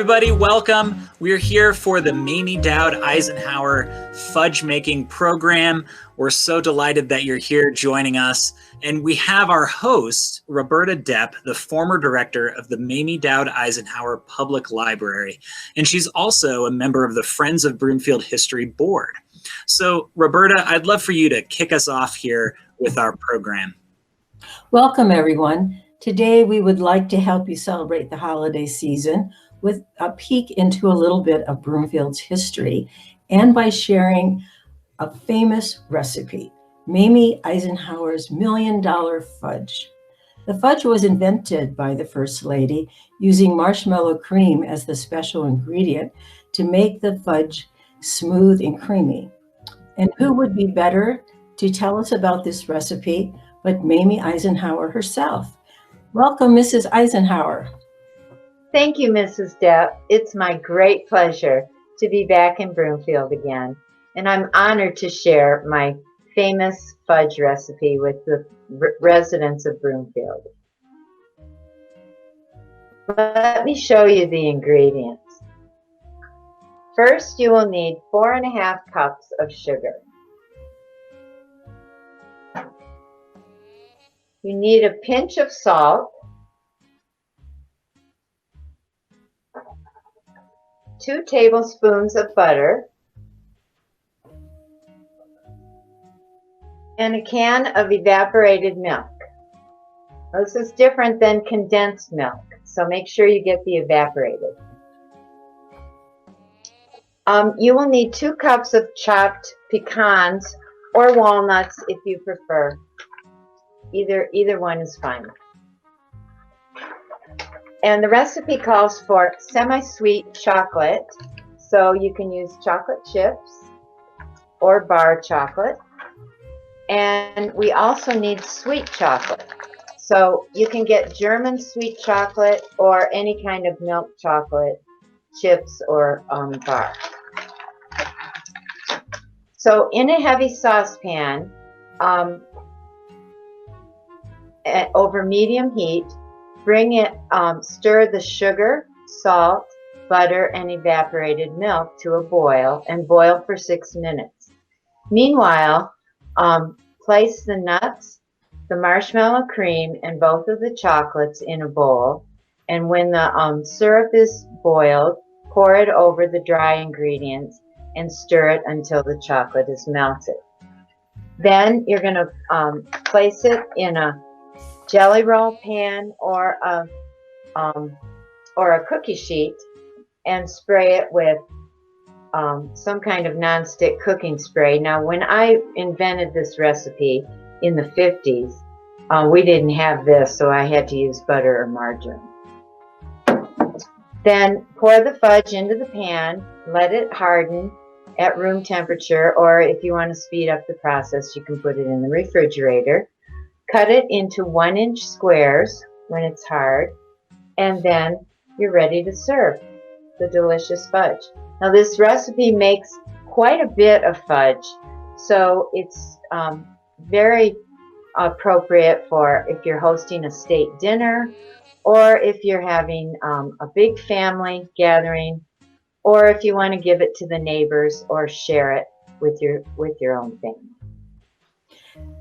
everybody, welcome. We're here for the Mamie Doud Eisenhower fudge making program. We're so delighted that you're here joining us. And we have our host, Roberta Depp, the former director of the Mamie Doud Eisenhower Public Library. And she's also a member of the Friends of Broomfield History Board. So Roberta, I'd love for you to kick us off here with our program. Welcome, everyone. Today, we would like to help you celebrate the holiday season with a peek into a little bit of Broomfield's history and by sharing a famous recipe, Mamie Eisenhower's $1 Million Fudge. The fudge was invented by the First Lady using marshmallow cream as the special ingredient to make the fudge smooth and creamy. And who would be better to tell us about this recipe but Mamie Eisenhower herself? Welcome, Mrs. Eisenhower. Thank you, Mrs. Depp. It's my great pleasure to be back in Broomfield again, and I'm honored to share my famous fudge recipe with the residents of Broomfield. Let me show you the ingredients. First, you will need 4½ cups of sugar. You need a pinch of salt, 2 tablespoons of butter, and a can of evaporated milk. This is different than condensed milk, so make sure you get the evaporated. You will need 2 cups of chopped pecans or walnuts if you prefer. Either one is fine. And the recipe calls for semi-sweet chocolate, so you can use chocolate chips or bar chocolate. And we also need sweet chocolate, so you can get German sweet chocolate or any kind of milk chocolate, chips or bar. So in a heavy saucepan, over medium heat, stir the sugar, salt, butter, and evaporated milk to a boil and boil for 6 minutes. Meanwhile, place the nuts, the marshmallow cream, and both of the chocolates in a bowl. And when the syrup is boiled, pour it over the dry ingredients and stir it until the chocolate is melted. Then you're going to place it in a jelly roll pan or a cookie sheet and spray it with some kind of nonstick cooking spray. Now, when I invented this recipe in the 50s, we didn't have this, so I had to use butter or margarine. Then pour the fudge into the pan, let it harden at room temperature, or if you want to speed up the process, you can put it in the refrigerator. Cut it into 1-inch squares when it's hard, and then you're ready to serve the delicious fudge. Now, this recipe makes quite a bit of fudge, so it's very appropriate for if you're hosting a state dinner, or if you're having a big family gathering, or if you want to give it to the neighbors or share it with your own family.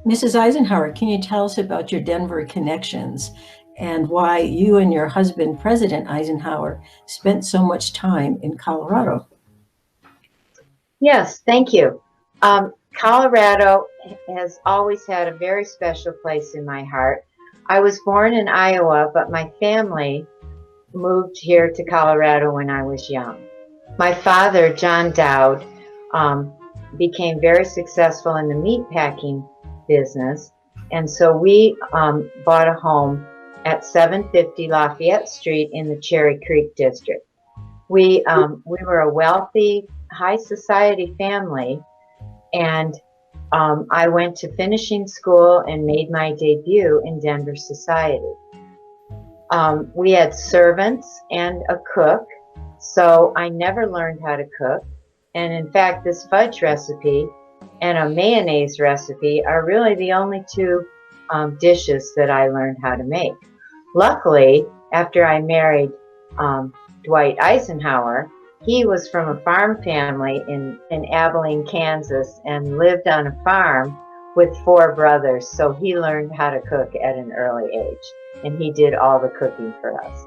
Mrs. Eisenhower, can you tell us about your Denver connections and why you and your husband, President Eisenhower, spent so much time in Colorado? Yes, thank you. Colorado has always had a very special place in my heart. I was born in Iowa, but my family moved here to Colorado when I was young. My father, John Doud, became very successful in the meat packing business, and so we bought a home at 750 Lafayette Street in the Cherry Creek district. We were a wealthy, high society family, and I went to finishing school and made my debut in Denver society. We had servants and a cook, so I never learned how to cook. And in fact, this fudge recipe and a mayonnaise recipe are really the only 2 dishes that I learned how to make. Luckily, after I married Dwight Eisenhower, he was from a farm family in Abilene, Kansas, and lived on a farm with 4 brothers. So he learned how to cook at an early age, and he did all the cooking for us.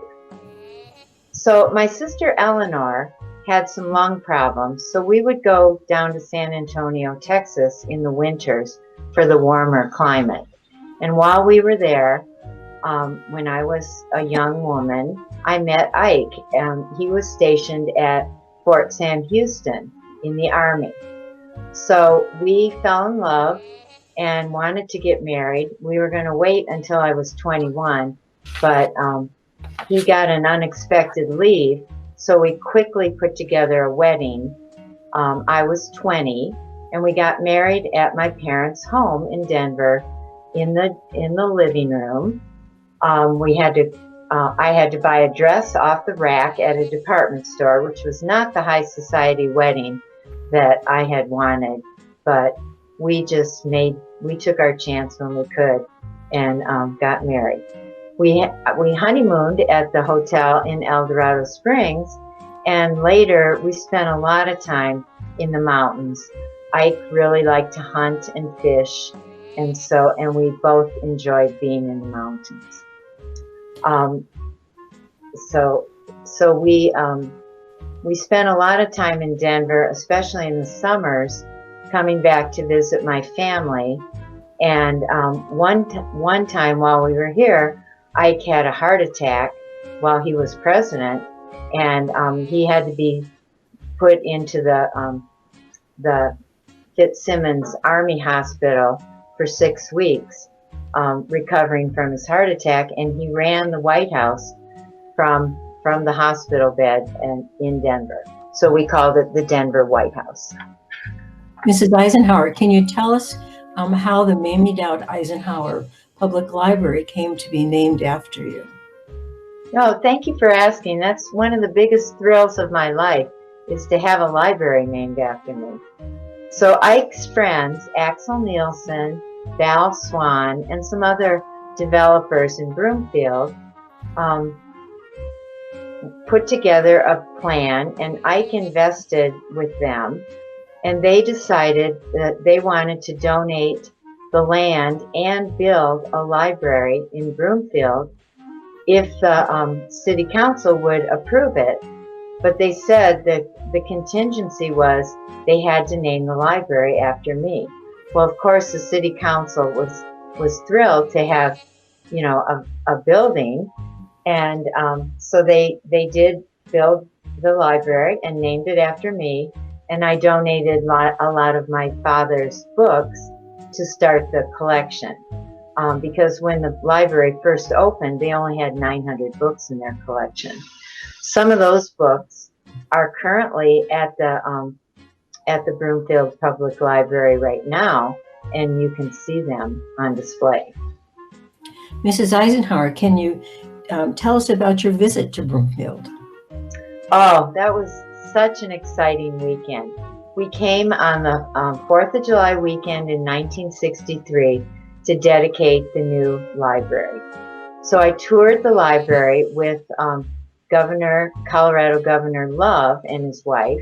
So my sister Eleanor had some lung problems, so we would go down to San Antonio, Texas in the winters for the warmer climate. And while we were there, when I was a young woman, I met Ike. He was stationed at Fort Sam Houston in the Army. So we fell in love and wanted to get married. We were going to wait until I was 21, but he got an unexpected leave, so we quickly put together a wedding. I was 20, and we got married at my parents' home in Denver in the living room. I had to buy a dress off the rack at a department store, which was not the high society wedding that I had wanted, but we took our chance when we could and got married. We honeymooned at the hotel in El Dorado Springs, and later we spent a lot of time in the mountains. Ike really liked to hunt and fish, and we both enjoyed being in the mountains. So we spent a lot of time in Denver, especially in the summers, coming back to visit my family. And one time while we were here, Ike had a heart attack while he was president, and he had to be put into the Fitzsimmons Army Hospital for 6 weeks, recovering from his heart attack, and he ran the White House from the hospital bed in Denver. So we called it the Denver White House. Mrs. Eisenhower, can you tell us how the Mamie Doud Eisenhower Public Library came to be named after you? No, thank you for asking. That's one of the biggest thrills of my life, is to have a library named after me. So Ike's friends, Axel Nielsen, Val Swan, and some other developers in Broomfield put together a plan, and Ike invested with them, and they decided that they wanted to donate the land and build a library in Broomfield if the city council would approve it. But they said that the contingency was they had to name the library after me. Well, of course, the city council was thrilled to have, a building, and so they did build the library and named it after me. And I donated a lot of my father's books to start the collection, because when the library first opened, they only had 900 books in their collection. Some of those books are currently at the Broomfield Public Library right now, and you can see them on display. Mrs. Eisenhower, can you tell us about your visit to Broomfield? Oh, that was such an exciting weekend. We came on the 4th of July weekend in 1963 to dedicate the new library. So I toured the library with Colorado Governor Love and his wife,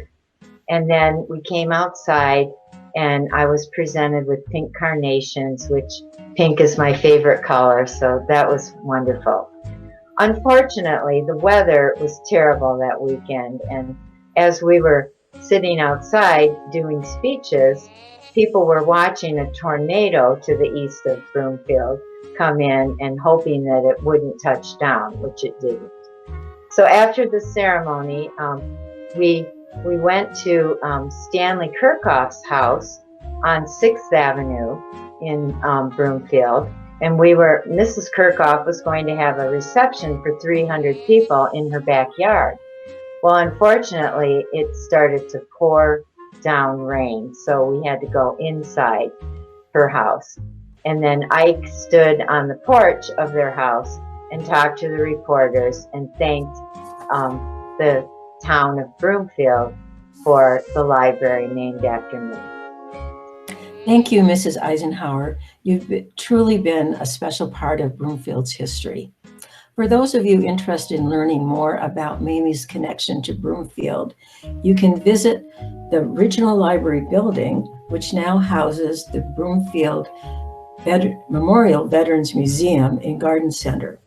and then we came outside and I was presented with pink carnations, which pink is my favorite color, so that was wonderful. Unfortunately, the weather was terrible that weekend, and as we were sitting outside doing speeches, people were watching a tornado to the east of Broomfield come in and hoping that it wouldn't touch down, which it didn't. So after the ceremony, we went to Stanley Kirchhoff's house on 6th Avenue in Broomfield, and Mrs. Kirchhoff was going to have a reception for 300 people in her backyard. Well, unfortunately, it started to pour down rain, so we had to go inside her house. And then Ike stood on the porch of their house and talked to the reporters and thanked the town of Broomfield for the library named after me. Thank you, Mrs. Eisenhower. You've truly been a special part of Broomfield's history. For those of you interested in learning more about Mamie's connection to Broomfield, you can visit the original library building, which now houses the Broomfield Memorial Veterans Museum and Garden Center.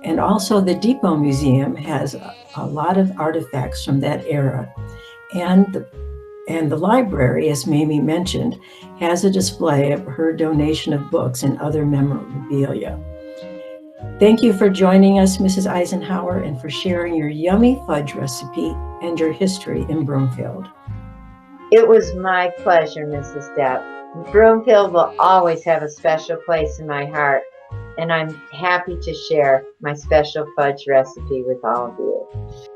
And also the Depot Museum has a lot of artifacts from that era. And the library, as Mamie mentioned, has a display of her donation of books and other memorabilia. Thank you for joining us, Mrs. Eisenhower, and for sharing your yummy fudge recipe and your history in Broomfield. It was my pleasure, Mrs. Depp. Broomfield will always have a special place in my heart, and I'm happy to share my special fudge recipe with all of you.